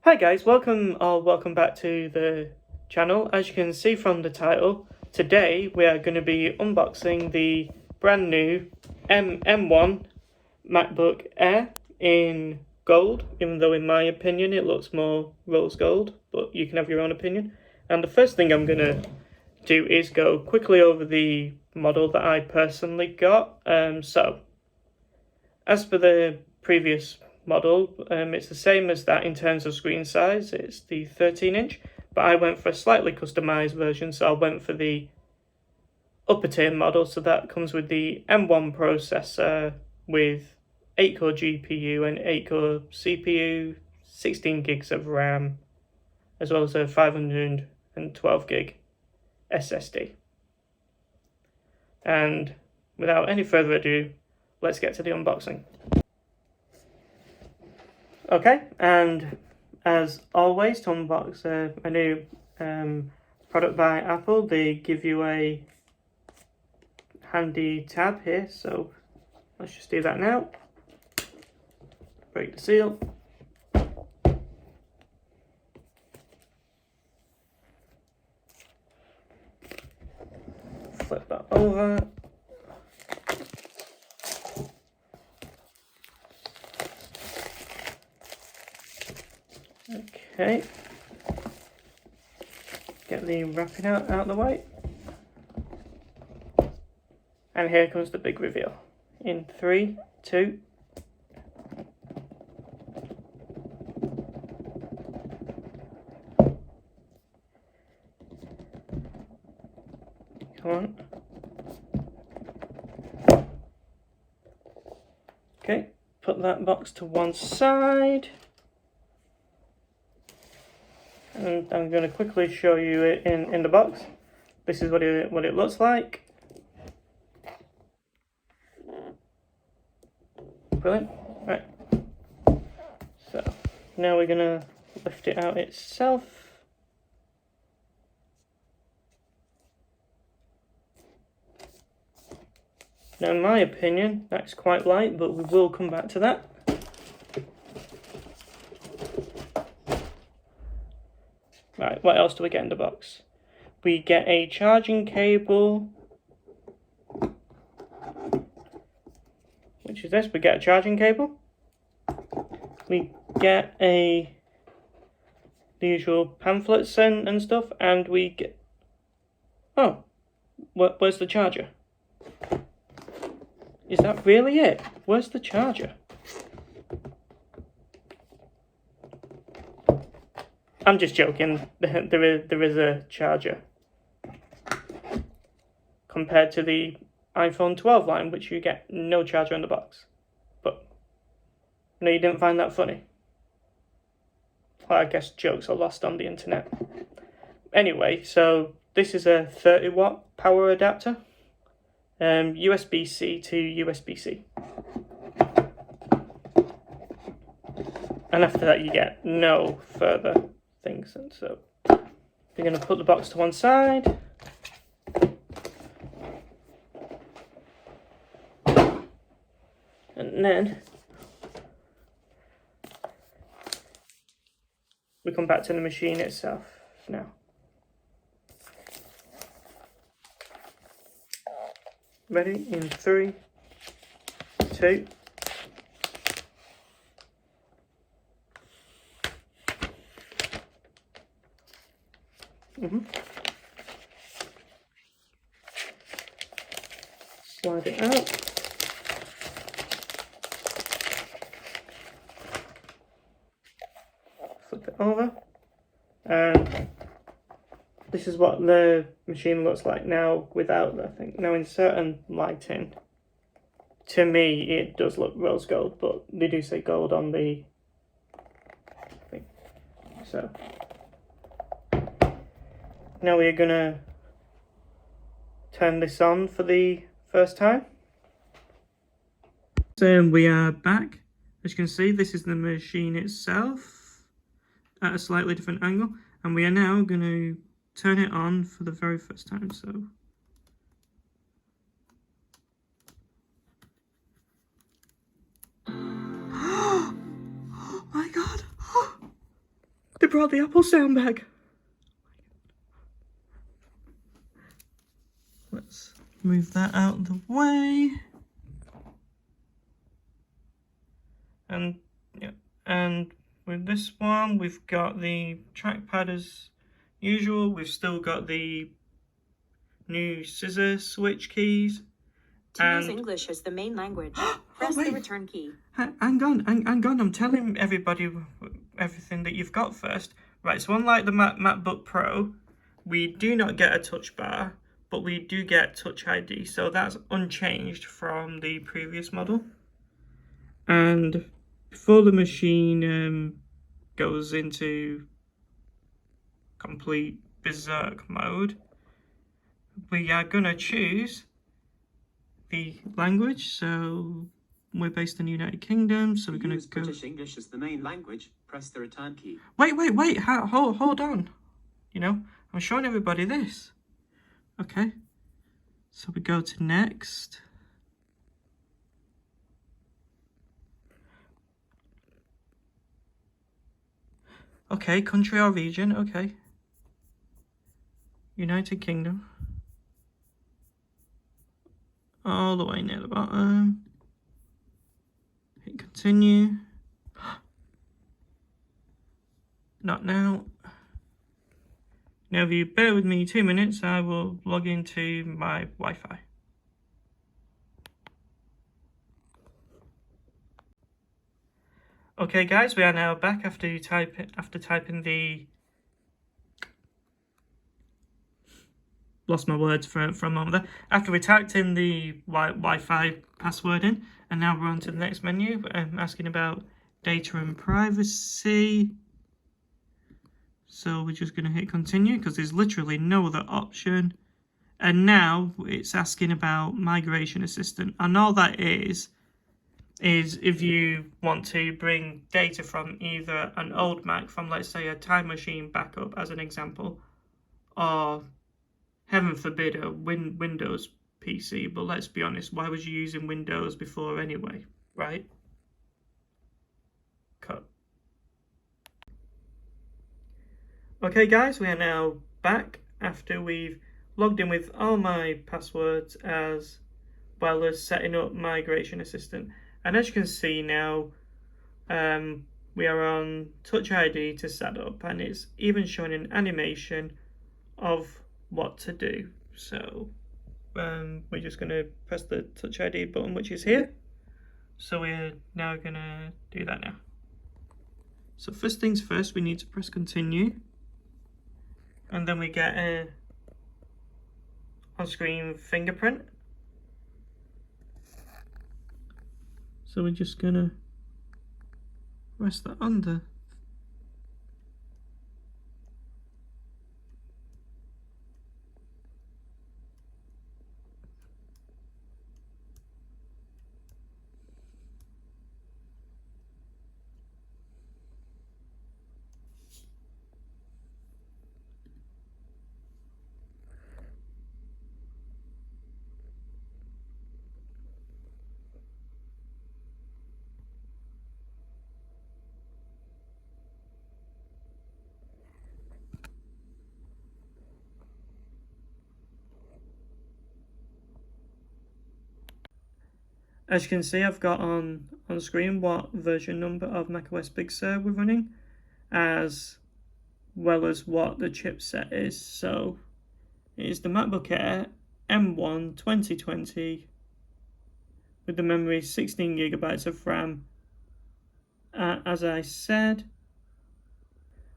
Hi guys, welcome back to the channel. As you can see from the title, today we are going to be unboxing the brand new M1 Macbook Air in gold, even though in my opinion it looks more rose gold, but you can have your own opinion. And the first thing I'm going to do is go quickly over the model that I personally got. So, as for the previous model, it's the same as that in terms of screen size. It's the 13-inch, but I went for a slightly customized version, so I went for the upper tier model. So that comes with the M1 processor with 8-core GPU and 8-core CPU, 16 gigs of RAM, as well as a 512 gig SSD. And without any further ado, let's get to the unboxing. Okay, and as always, to unbox a new product by Apple, they give you a handy tab here, so let's just do that now. Break the seal. Flip that over. Okay. Get the wrapping out of the way. And here comes the big reveal. In 3, 2. Come on. Okay, put that box to one side. And I'm going to quickly show you it in the box. This is what it looks like. Brilliant. Right. So now we're going to lift it out itself. Now, in my opinion, that's quite light, but we will come back to that. Right, what else do we get in the box? We get a charging cable, which is this. We get a charging cable. We get the usual pamphlets and stuff, and we get... Oh, where's the charger? Is that really it? Where's the charger? I'm just joking. There is a charger compared to the iPhone 12 line, which you get no charger in the box. But no, you didn't find that funny. Well, I guess jokes are lost on the internet. Anyway, so this is a 30-watt power adapter, USB-C to USB-C. And after that, you get no further things. And so we're going to put the box to one side. And then we come back to the machine itself now. Ready? In 3, 2. Slide it out. Flip it over. And this is what the machine looks like now without the thing. Now, in certain lighting, to me it does look rose gold, but they do say gold on the thing. So now we're gonna turn this on for the first time. So we are back. As you can see, this is the machine itself at a slightly different angle, and we are now going to turn it on for the very first time. So oh my god. They brought the Apple sound back. Let's move that out of the way. And yeah, and with this one, we've got the trackpad as usual. We've still got the new scissor switch keys. To use English as the main language, press the return key. Hang on. I'm telling everybody everything that you've got first. Right, so unlike the MacBook Pro, we do not get a touch bar, but we do get Touch ID. So that's unchanged from the previous model. And before the machine goes into complete berserk mode, we are going to choose the language. So we're based in the United Kingdom, so we're going to go British English as the main language. Press the return key. Wait, hold on. You know, I'm showing everybody this. Okay, so we go to next. Okay, country or region. Okay, United Kingdom. All the way near the bottom. Hit continue. Not now. Now, if you bear with me 2 minutes, I will log into my Wi-Fi. Okay, guys, we are now back after typing the. Lost my words for a moment there. After we typed in the Wi-Fi password in, and now we're on to the next menu, asking about data and privacy. So we're just going to hit continue because there's literally no other option. And now it's asking about migration assistant, and all that is if you want to bring data from either an old Mac, from let's say a Time Machine backup as an example, or heaven forbid a Windows PC. But let's be honest, why was you using Windows before anyway, right? Cut. Okay guys, we are now back after we've logged in with all my passwords as well as setting up Migration Assistant. And as you can see now, we are on Touch ID to set up, and it's even showing an animation of what to do. So we're just going to press the Touch ID button, which is here. So we're now going to do that now. So first things first, we need to press continue. And then we get a on-screen fingerprint. So we're just gonna rest that under. As you can see, I've got on screen what version number of macOS Big Sur we're running, as well as what the chipset is. So it is the MacBook Air M1 2020 with the memory 16 GB of RAM, as I said.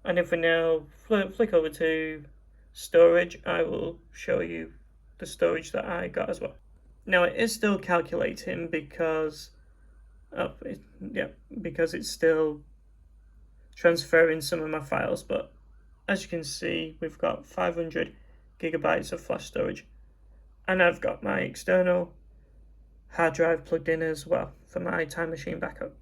And if we now flick over to storage, I will show you the storage that I got as well. Now it is still calculating because because it's still transferring some of my files, but as you can see, we've got 500 GB of flash storage, and I've got my external hard drive plugged in as well for my Time Machine backup.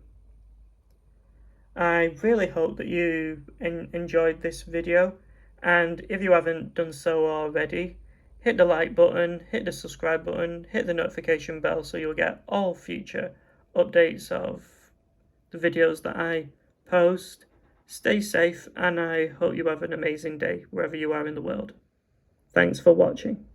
I really hope that you enjoyed this video, and if you haven't done so already, hit the like button, hit the subscribe button, hit the notification bell so you'll get all future updates of the videos that I post. stay safe, and I hope you have an amazing day wherever you are in the world. Thanks for watching.